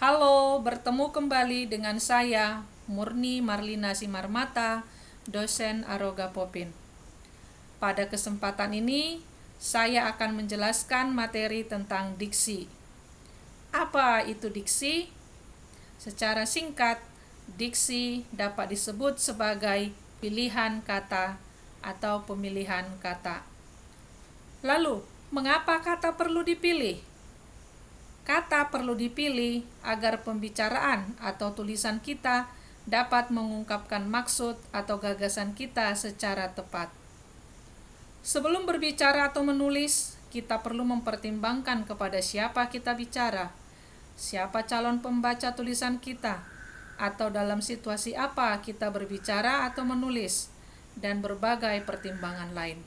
Halo, bertemu kembali dengan saya, Murni Marlina Simarmata, dosen Aroga Popin. Pada kesempatan ini, saya akan menjelaskan materi tentang diksi. Apa itu diksi? Secara singkat, diksi dapat disebut sebagai pilihan kata atau pemilihan kata. Lalu, mengapa kata perlu dipilih? Kata perlu dipilih agar pembicaraan atau tulisan kita dapat mengungkapkan maksud atau gagasan kita secara tepat. Sebelum berbicara atau menulis, kita perlu mempertimbangkan kepada siapa kita bicara, siapa calon pembaca tulisan kita, atau dalam situasi apa kita berbicara atau menulis, dan berbagai pertimbangan lain.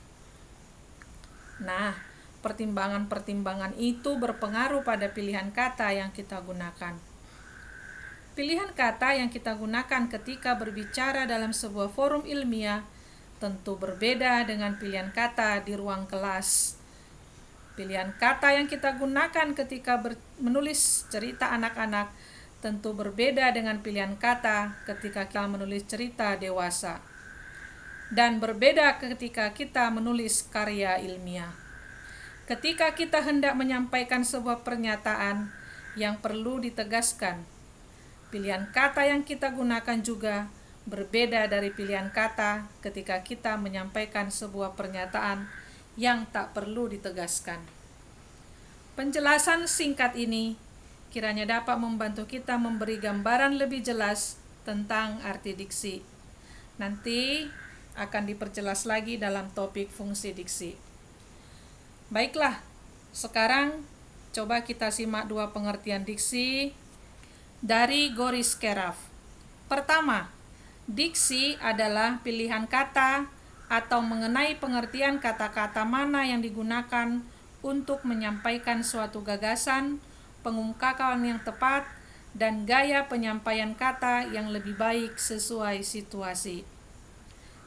Nah, pertimbangan-pertimbangan itu berpengaruh pada pilihan kata yang kita gunakan. Pilihan kata yang kita gunakan ketika berbicara dalam sebuah forum ilmiah tentu berbeda dengan pilihan kata di ruang kelas. Pilihan kata yang kita gunakan ketika menulis cerita anak-anak tentu berbeda dengan pilihan kata ketika kita menulis cerita dewasa. Dan berbeda ketika kita menulis karya ilmiah. Ketika kita hendak menyampaikan sebuah pernyataan yang perlu ditegaskan, pilihan kata yang kita gunakan juga berbeda dari pilihan kata ketika kita menyampaikan sebuah pernyataan yang tak perlu ditegaskan. Penjelasan singkat ini kiranya dapat membantu kita memberi gambaran lebih jelas tentang arti diksi. Nanti akan diperjelas lagi dalam topik fungsi diksi. Baiklah, sekarang coba kita simak dua pengertian diksi dari Goris Keraf. Pertama, diksi adalah pilihan kata atau mengenai pengertian kata-kata mana yang digunakan untuk menyampaikan suatu gagasan, pengungkapan yang tepat, dan gaya penyampaian kata yang lebih baik sesuai situasi.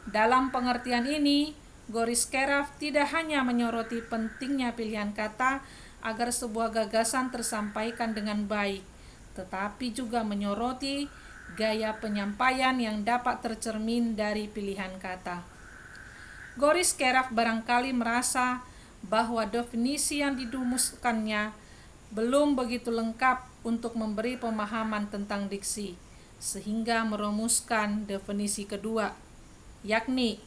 Dalam pengertian ini, Goris Keraf tidak hanya menyoroti pentingnya pilihan kata agar sebuah gagasan tersampaikan dengan baik, tetapi juga menyoroti gaya penyampaian yang dapat tercermin dari pilihan kata. Goris Keraf barangkali merasa bahwa definisi yang dirumuskannya belum begitu lengkap untuk memberi pemahaman tentang diksi, sehingga merumuskan definisi kedua, yakni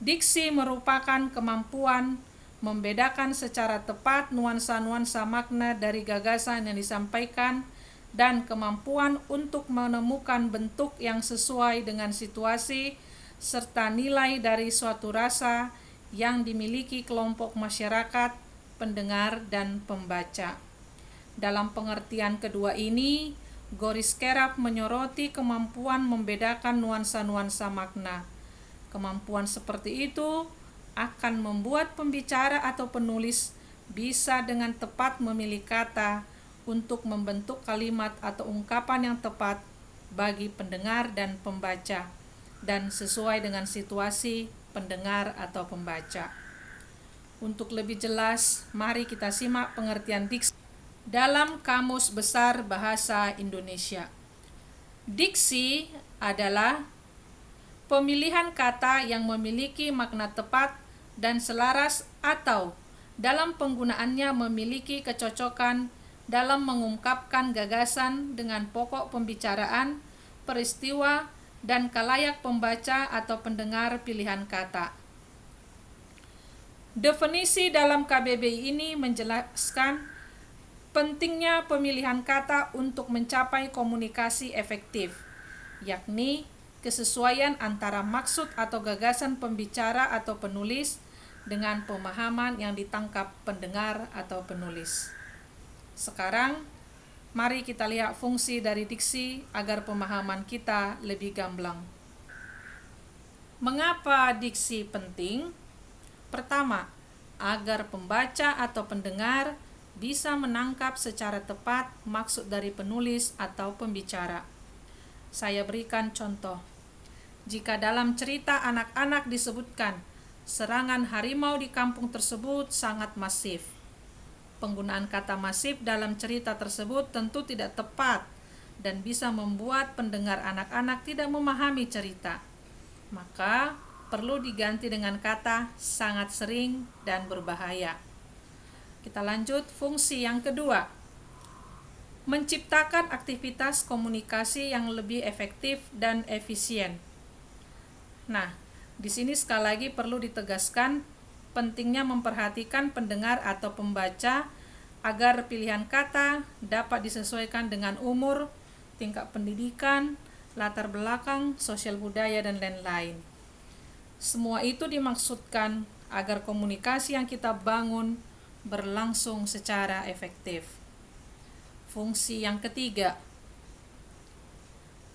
diksi merupakan kemampuan membedakan secara tepat nuansa-nuansa makna dari gagasan yang disampaikan dan kemampuan untuk menemukan bentuk yang sesuai dengan situasi serta nilai dari suatu rasa yang dimiliki kelompok masyarakat, pendengar, dan pembaca. Dalam pengertian kedua ini, Goris Keraf menyoroti kemampuan membedakan nuansa-nuansa makna. Kemampuan seperti itu akan membuat pembicara atau penulis bisa dengan tepat memilih kata untuk membentuk kalimat atau ungkapan yang tepat bagi pendengar dan pembaca dan sesuai dengan situasi pendengar atau pembaca. Untuk lebih jelas, mari kita simak pengertian diksi dalam Kamus Besar Bahasa Indonesia. Diksi adalah pemilihan kata yang memiliki makna tepat dan selaras atau dalam penggunaannya memiliki kecocokan dalam mengungkapkan gagasan dengan pokok pembicaraan, peristiwa, dan kalayak pembaca atau pendengar pilihan kata. Definisi dalam KBBI ini menjelaskan pentingnya pemilihan kata untuk mencapai komunikasi efektif, yakni kesesuaian antara maksud atau gagasan pembicara atau penulis dengan pemahaman yang ditangkap pendengar atau penulis. Sekarang, mari kita lihat fungsi dari diksi agar pemahaman kita lebih gamblang. Mengapa diksi penting? Pertama, agar pembaca atau pendengar bisa menangkap secara tepat maksud dari penulis atau pembicara. Saya berikan contoh. Jika dalam cerita anak-anak disebutkan serangan harimau di kampung tersebut sangat masif, penggunaan kata masif dalam cerita tersebut tentu tidak tepat dan bisa membuat pendengar anak-anak tidak memahami cerita. Maka perlu diganti dengan kata sangat sering dan berbahaya. Kita lanjut fungsi yang kedua. Menciptakan aktivitas komunikasi yang lebih efektif dan efisien. Nah, di sini sekali lagi perlu ditegaskan pentingnya memperhatikan pendengar atau pembaca agar pilihan kata dapat disesuaikan dengan umur, tingkat pendidikan, latar belakang, sosial budaya, dan lain-lain. Semua itu dimaksudkan agar komunikasi yang kita bangun berlangsung secara efektif. Fungsi yang ketiga,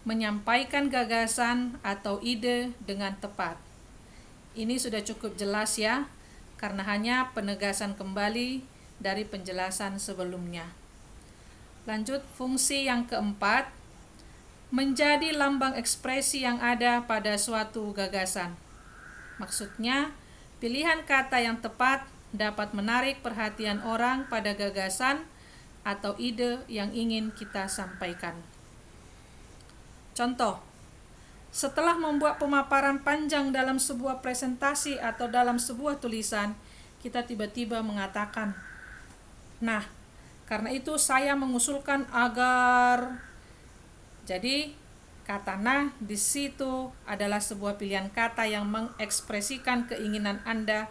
menyampaikan gagasan atau ide dengan tepat. Ini sudah cukup jelas ya, karena hanya penegasan kembali dari penjelasan sebelumnya. Lanjut fungsi yang keempat, menjadi lambang ekspresi yang ada pada suatu gagasan. Maksudnya, pilihan kata yang tepat dapat menarik perhatian orang pada gagasan atau ide yang ingin kita sampaikan. Contoh, setelah membuat pemaparan panjang dalam sebuah presentasi atau dalam sebuah tulisan, kita tiba-tiba mengatakan, "Nah, karena itu saya mengusulkan agar..." Jadi, kata "nah" di situ adalah sebuah pilihan kata yang mengekspresikan keinginan Anda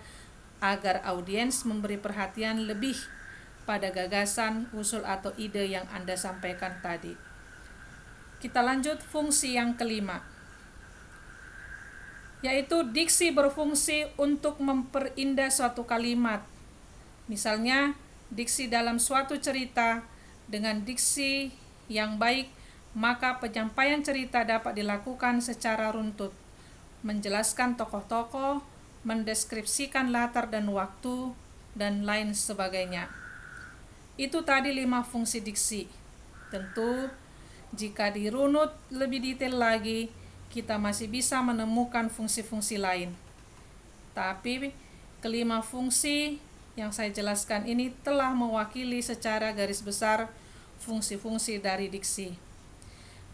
agar audiens memberi perhatian lebih pada gagasan, usul atau ide yang Anda sampaikan tadi. Kita lanjut fungsi yang kelima, yaitu diksi berfungsi untuk memperindah suatu kalimat. Misalnya, diksi dalam suatu cerita dengan diksi yang baik, maka penyampaian cerita dapat dilakukan secara runtut, menjelaskan tokoh-tokoh, mendeskripsikan latar dan waktu, dan lain sebagainya. Itu tadi 5 fungsi diksi. Tentu, jika dirunut lebih detail lagi, kita masih bisa menemukan fungsi-fungsi lain. Tapi kelima fungsi yang saya jelaskan ini telah mewakili secara garis besar fungsi-fungsi dari diksi.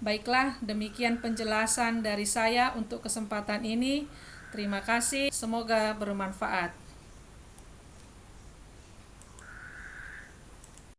Baiklah, demikian penjelasan dari saya untuk kesempatan ini. Terima kasih, semoga bermanfaat.